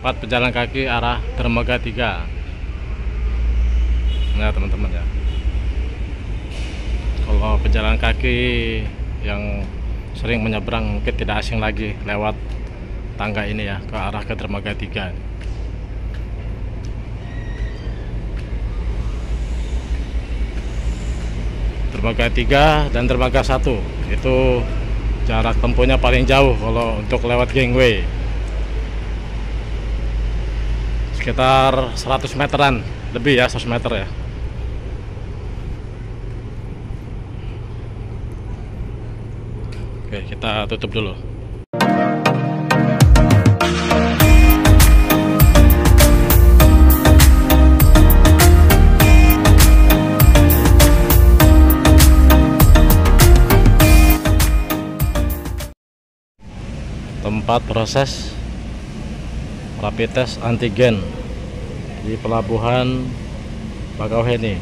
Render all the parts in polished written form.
4 pejalan kaki arah Dermaga 3. Nah teman-teman ya, kalau pejalan kaki yang sering menyeberang mungkin tidak asing lagi lewat tangga ini ya, ke arah ke Dermaga 3. Dermaga 3 dan Dermaga 1 itu jarak tempuhnya paling jauh kalau untuk lewat gangway, sekitar 100 meteran lebih ya, 100 meter ya. Oke, kita tutup dulu. Tempat proses rapid test antigen di Pelabuhan Bakauheni.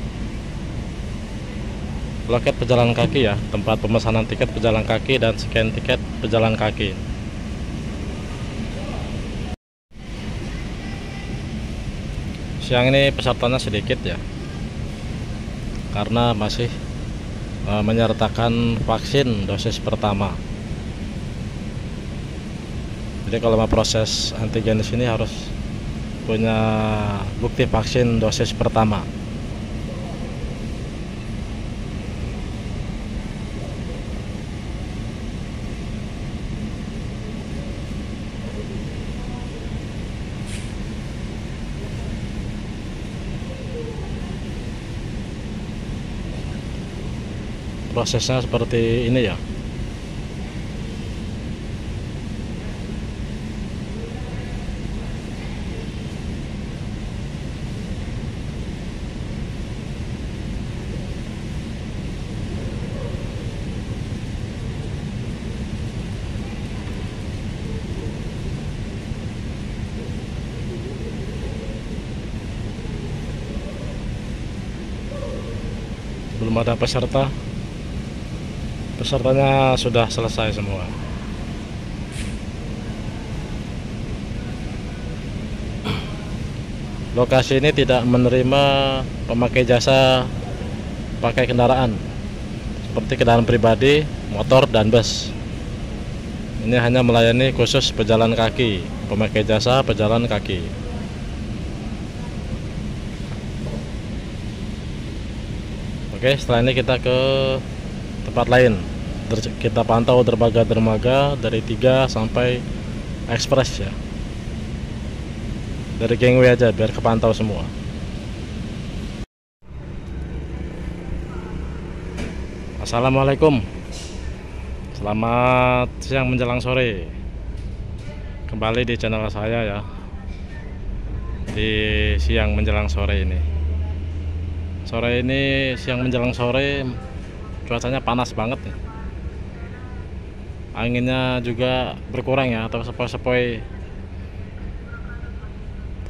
Loket pejalan kaki ya, tempat pemesanan tiket pejalan kaki dan scan tiket pejalan kaki. Siang ini pesertanya sedikit ya, karena masih menyertakan vaksin dosis pertama. Jadi kalau mau proses antigen di sini harus punya bukti vaksin dosis pertama. Prosesnya seperti ini ya. Belum ada peserta. Pesertanya sudah selesai semua. Lokasi ini tidak menerima pemakai jasa pakai kendaraan seperti kendaraan pribadi, motor, dan bus. Ini hanya melayani khusus pejalan kaki, pemakai jasa pejalan kaki. Oke, setelah ini kita ke tempat lain. Kita pantau dermaga dari 3 sampai ekspres ya. Dari gangway aja biar kepantau semua. Assalamualaikum. Selamat siang menjelang sore. Kembali di channel saya ya, di siang menjelang sore ini. Sore ini siang menjelang sore cuacanya panas banget nih. Anginnya juga berkurang ya, atau sepoi-sepoi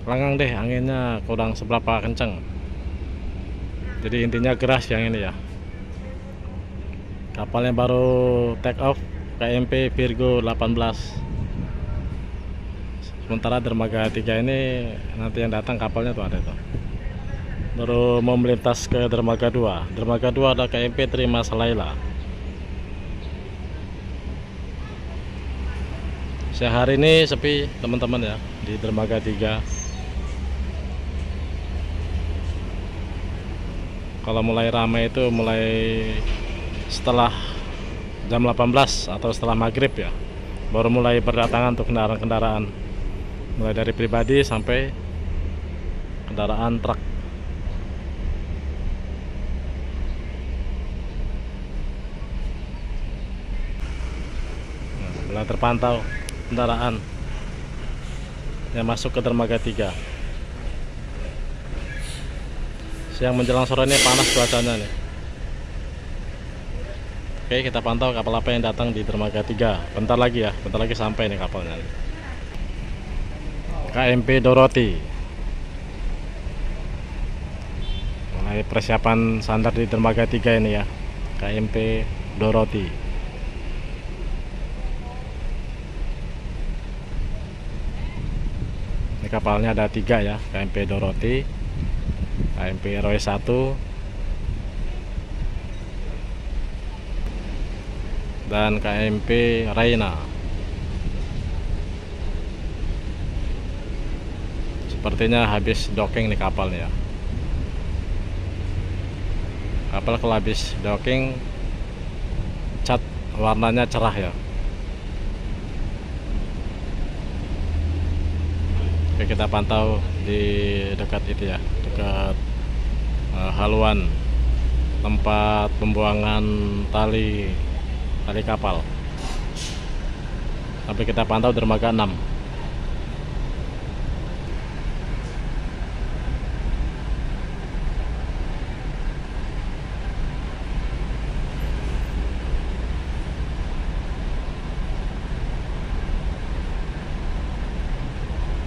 lengang deh, anginnya kurang seberapa kenceng. Jadi intinya geras yang ini ya. Kapalnya baru take off, KMP Virgo 18. Sementara dermaga 3 ini nanti yang datang kapalnya tuh ada tuh, baru mau melintas ke dermaga 2. Dermaga 2 ada KMP Terima Salaila. Sehari ini sepi teman-teman ya di dermaga 3. Kalau mulai ramai itu mulai setelah jam 18 atau setelah maghrib ya, baru mulai berdatangan untuk kendaraan-kendaraan, mulai dari pribadi sampai kendaraan truk. Mulai terpantau kendaraan yang masuk ke dermaga 3. Siang menjelang sore ini panas cuacanya nih. Oke, kita pantau kapal apa yang datang di dermaga 3. Bentar lagi ya, bentar lagi sampai nih kapalnya nih. KMP Dorothy. Mulai persiapan sandar di dermaga 3 ini ya, KMP Dorothy. Ini kapalnya ada 3 ya, KMP Dorothy, KMP RW 1, dan KMP Raina. Sepertinya habis docking nih kapalnya. Kapal kalau habis docking cat warnanya cerah ya. Oke, kita pantau di dekat itu ya, dekat haluan tempat pembuangan tali kapal. Sampai kita pantau dermaga 6.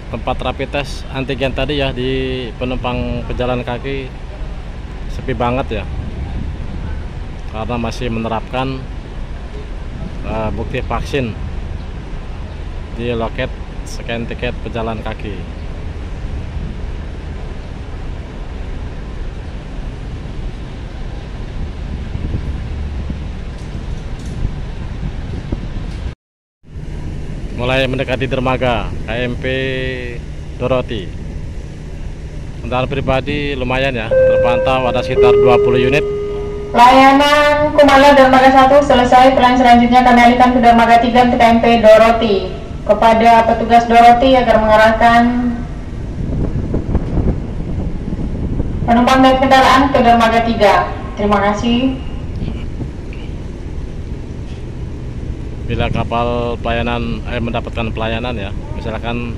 Tempat rapid test antigen tadi ya di penumpang pejalan kaki sepi banget ya, karena masih menerapkan bukti vaksin di loket scan tiket pejalan kaki. Mulai mendekati dermaga KMP Dorothy. Kendaraan pribadi lumayan ya, terpantau ada sekitar 20 unit. Layanan Kumala dermaga 1 selesai. Plan selanjutnya kami alihkan ke dermaga 3 untuk KMP Dorothy. Kepada petugas Dorothy agar mengarahkan penumpang dan kendaraan ke dermaga 3. Terima kasih. Bila kapal pelayanan mendapatkan pelayanan ya, misalkan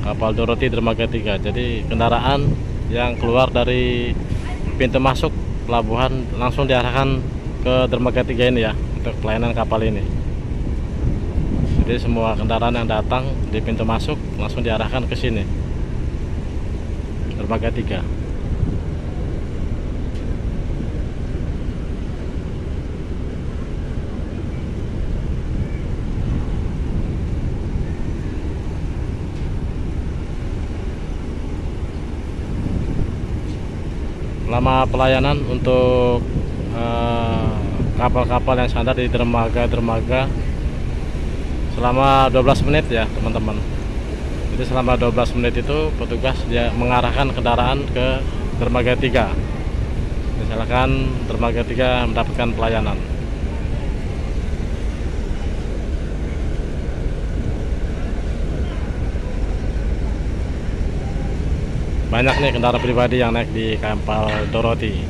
kapal Dorothy dermaga 3, jadi kendaraan yang keluar dari pintu masuk pelabuhan langsung diarahkan ke dermaga 3 ini ya, untuk pelayanan kapal ini. Jadi semua kendaraan yang datang di pintu masuk langsung diarahkan ke sini, dermaga 3. Selama pelayanan untuk kapal-kapal yang standar di dermaga selama 12 menit ya teman-teman. Jadi selama 12 menit itu petugas dia mengarahkan kendaraan ke dermaga 3. Misalkan dermaga 3 mendapatkan pelayanan. Banyak nih kendaraan pribadi yang naik di kapal Dorothy.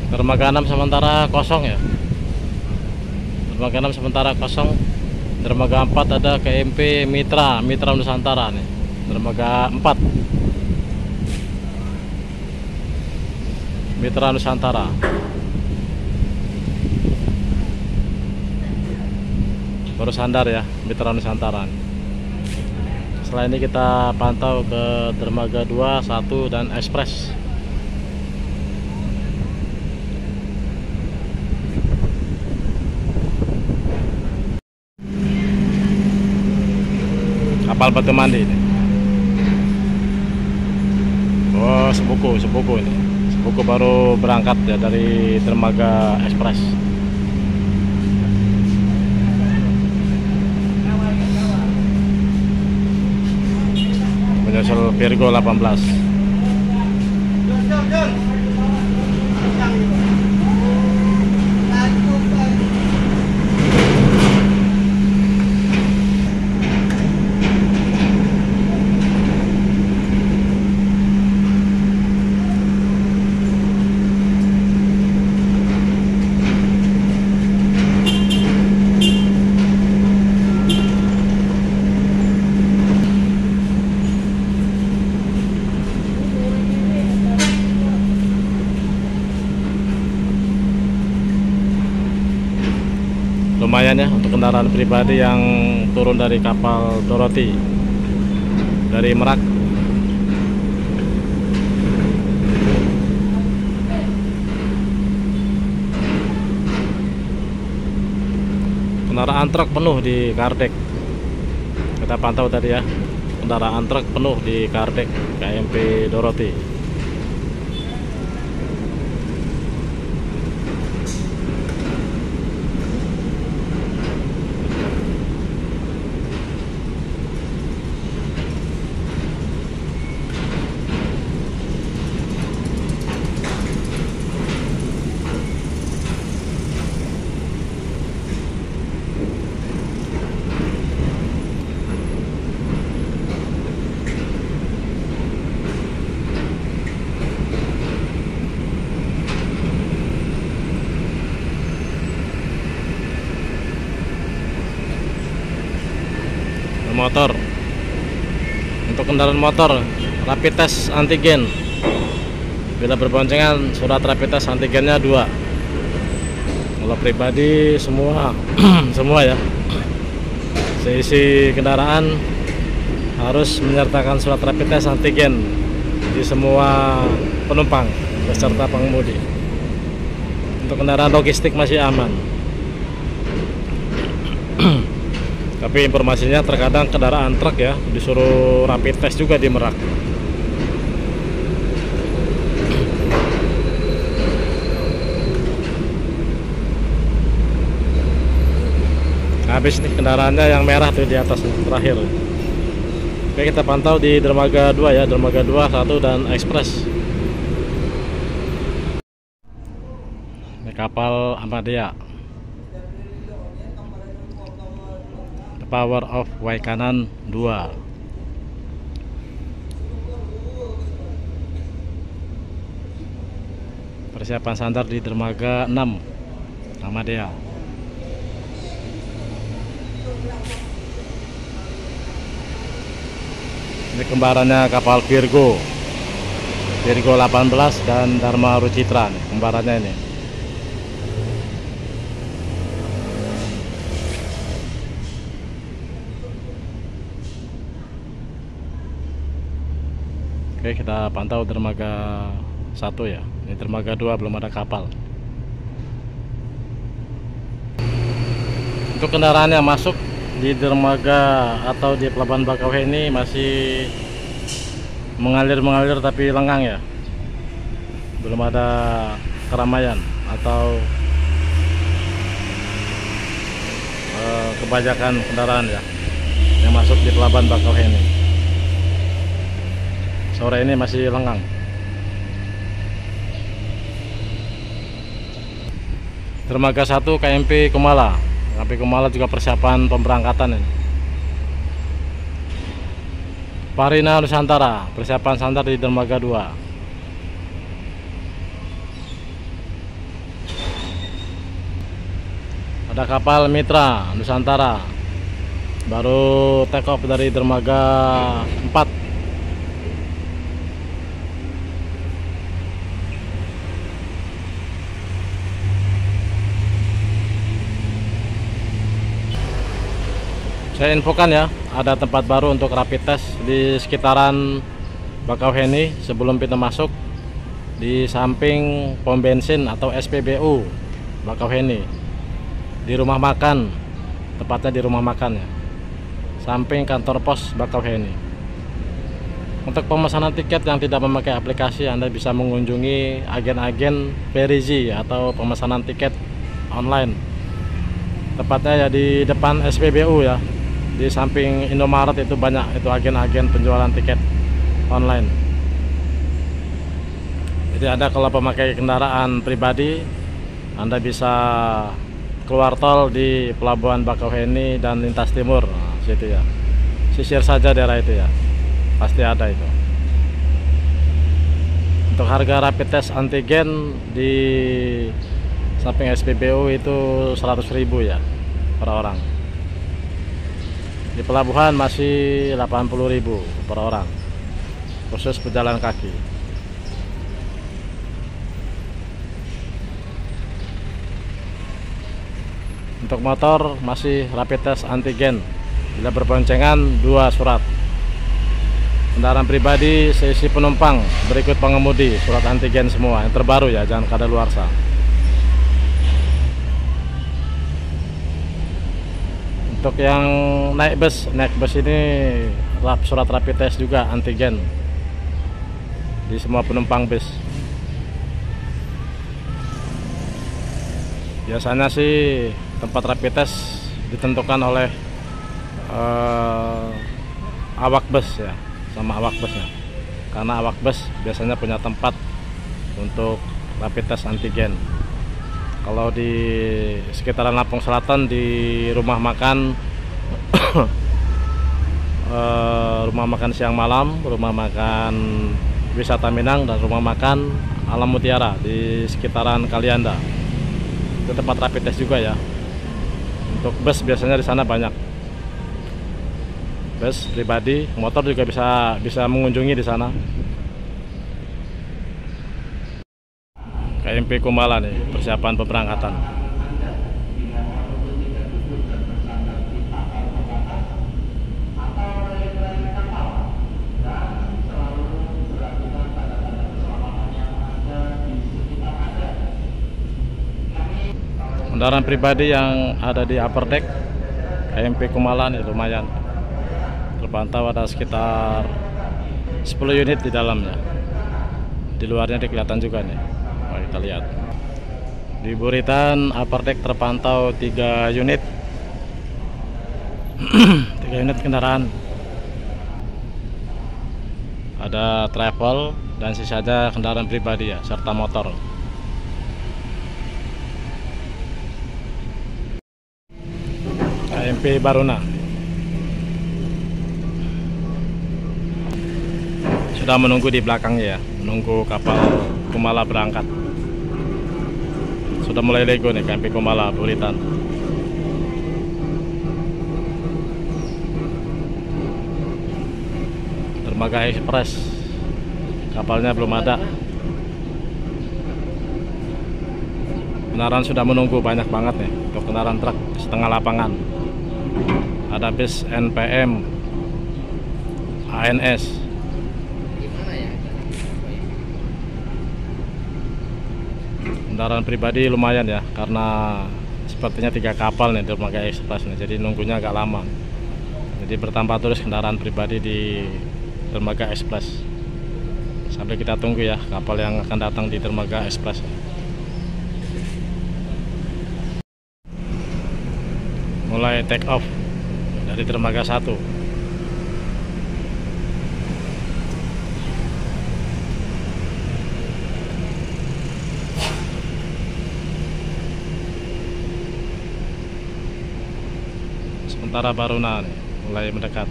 Dermaga 6 sementara kosong ya. Dermaga 6 sementara kosong. Dermaga 4 ada KMP Mitra Nusantara nih. Dermaga 4 Mitra Nusantara. Baru sandar ya Mitra Nusantara. Setelah ini kita pantau ke dermaga 2, 1 dan Express. Kapal Batu Mandi ini. Oh, sebuku ini. Sebuku baru berangkat ya dari dermaga Express. Menyusul Virgo 18. lumayan ya untuk kendaraan pribadi yang turun dari kapal Dorothy dari Merak. Kendaraan truk penuh di Kardec. Kita pantau tadi ya, kendaraan truk penuh di Kardec KMP Dorothy. Motor, untuk kendaraan motor rapid test antigen, bila berboncengan surat rapid test antigennya 2. Kalau pribadi semua semua ya, seisi kendaraan harus menyertakan surat rapid test antigen di semua penumpang beserta pengemudi. Untuk kendaraan logistik masih aman. Tapi informasinya terkadang kendaraan truk ya disuruh rapid test juga di Merak. Habis nih kendaraannya yang merah tuh di atas terakhir. Oke, kita pantau di dermaga 2 ya, dermaga 2, 1 dan ekspres. Ini kapal Ahmadiyah. Power of Waikanan 2. Persiapan sandar di dermaga 6 Ahmadiyah. Ini kembarannya kapal Virgo 18 dan Dharma Rucitra nih, kembarannya ini. Oke, kita pantau dermaga 1 ya. Ini dermaga 2 belum ada kapal. Untuk kendaraan yang masuk di dermaga atau di pelabuhan Bakauheni masih mengalir tapi lengang ya. Belum ada keramaian atau kebanyakan kendaraan ya yang masuk di pelabuhan Bakauheni. Sore ini masih lengang. Dermaga 1 KMP Kumala. KMP Kumala juga persiapan pemberangkatan ini. Parina Nusantara persiapan sandar di dermaga 2. Ada kapal Mitra Nusantara baru take off dari dermaga 4. Saya infokan ya, ada tempat baru untuk rapid test di sekitaran Bakauheni sebelum pintu masuk, di samping pom bensin atau SPBU Bakauheni, di rumah makan, tepatnya di rumah makan ya, samping kantor pos Bakauheni. Untuk pemesanan tiket yang tidak memakai aplikasi, Anda bisa mengunjungi agen-agen Verizi atau pemesanan tiket online, tepatnya ya di depan SPBU ya. Di samping Indomaret itu banyak itu agen-agen penjualan tiket online. Jadi Anda kalau pemakai kendaraan pribadi, Anda bisa keluar tol di Pelabuhan Bakauheni dan lintas timur, nah, situ ya. Sisir saja daerah itu ya, pasti ada itu. Untuk harga rapid test antigen di samping SPBU itu 100.000 ya per orang. Di pelabuhan masih 80.000 per orang, khusus pejalan kaki. Untuk motor masih rapid test antigen. Bila berboncengan 2 surat. Kendaraan pribadi seisi penumpang berikut pengemudi surat antigen semua yang terbaru ya, jangan kadaluarsa. Untuk yang naik bus ini surat rapid test juga antigen di semua penumpang bus. Biasanya sih tempat rapid test ditentukan oleh awak bus ya, sama awak busnya, karena awak bus biasanya punya tempat untuk rapid test antigen. Kalau di sekitaran Lampung Selatan di rumah makan rumah makan siang malam, rumah makan wisata Minang, dan rumah makan Alam Mutiara di sekitaran Kalianda, itu tempat rapid test juga ya. Untuk bus biasanya di sana banyak. Bus pribadi, motor juga bisa mengunjungi di sana. KMP Kumala nih, persiapan pemberangkatan. Kendaraan pribadi yang ada di upper deck KMP Kumala nih lumayan. Terpantau ada sekitar 10 unit di dalamnya. Di luarnya kelihatan juga nih. Mari kita lihat. Di Buritan upper deck terpantau 3 unit. 3 unit kendaraan. Ada travel dan sisanya kendaraan pribadi ya, serta motor. KMP Baruna sudah menunggu di belakangnya ya, menunggu kapal Kumala berangkat. Sudah mulai lego nih KMP Kumala Buritan. Dermaga Express kapalnya belum ada. Kendaraan sudah menunggu banyak banget nih untuk kendaraan truk setengah lapangan. Ada bis NPM, ANS. Kendaraan pribadi lumayan ya, karena sepertinya 3 kapal nih Dermaga Express nih, jadi nunggunya agak lama. Jadi bertambah terus kendaraan pribadi di Dermaga Express. Sampai kita tunggu ya kapal yang akan datang di Dermaga Express. Mulai take off dari Dermaga 1. Sementara Baruna nih, mulai mendekat.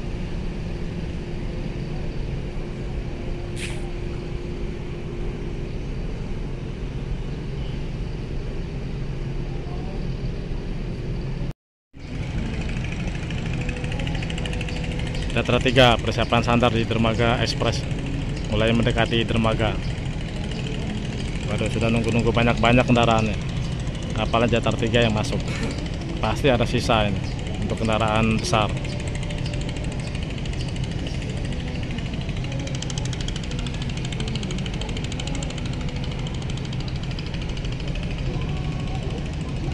Jatra 3 persiapan sandar di Dermaga Express, mulai mendekati dermaga. Waduh, sudah nunggu-nunggu banyak-banyak kendaraannya. Kapalnya Jatra 3 yang masuk. Pasti ada sisa ini untuk kendaraan besar.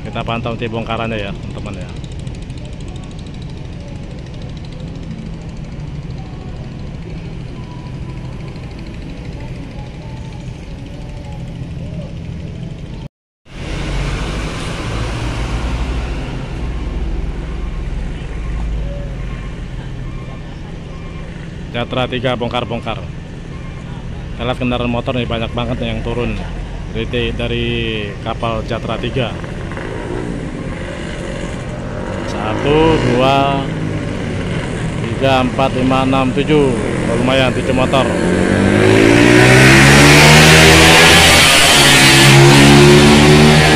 Kita pantau nanti bongkarannya ya teman-teman ya. Jatra 3 bongkar-bongkar. Kita lihat kendaraan motor nih banyak banget nih yang turun dari kapal Jatra 3. 1, 2, 3, 4, 5, 6, 7. Oh, lumayan 7 motor.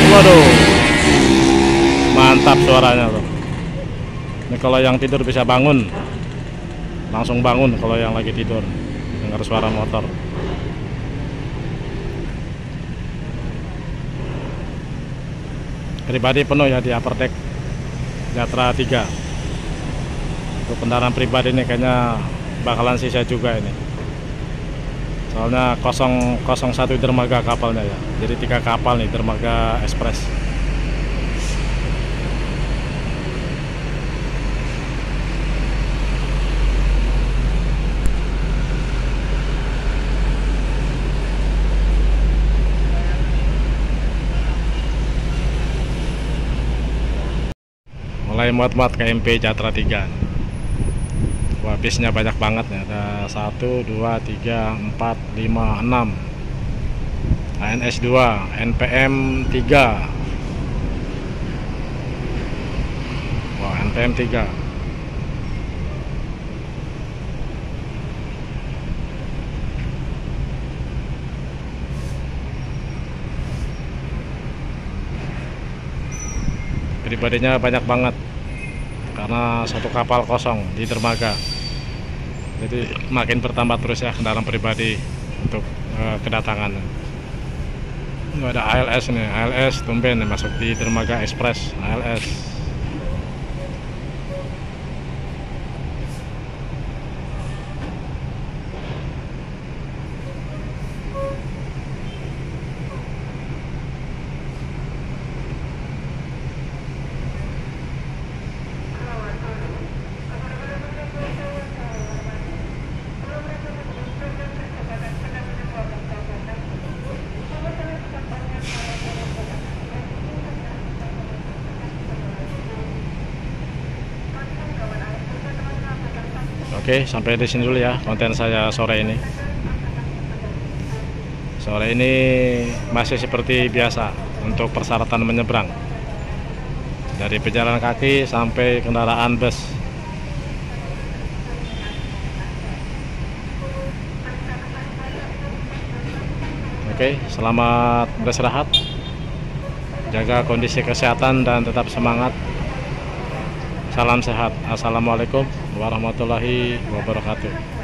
Waduh, mantap suaranya tuh. Ini kalau yang tidur bisa bangun, langsung bangun kalau yang lagi tidur dengar suara motor. Pribadi penuh ya di upper deck Jatra 3. Untuk kendaraan pribadi ini kayaknya bakalan sisa juga ini. Soalnya 001 dermaga kapalnya ya. Jadi 3 kapal nih dermaga ekspres. Mulai muat-muat KMP Jatra 3. Wah, bisnya banyak banget ya. Ada 1, 2, 3, 4, 5, 6. ANS 2, NPM 3. Wah, NPM 3. Pribadinya banyak banget karena satu kapal kosong di dermaga, jadi makin bertambah terus ya kendaraan pribadi untuk kedatangan. Nggak ada ALS nih, ALS tumben nih masuk di dermaga ekspres ALS. Oke, sampai di sini dulu ya konten saya sore ini. Sore ini masih seperti biasa untuk persyaratan menyeberang dari pejalan kaki sampai kendaraan bus. Oke, selamat beristirahat, jaga kondisi kesehatan dan tetap semangat. Salam sehat. Assalamualaikum warahmatullahi wabarakatuh.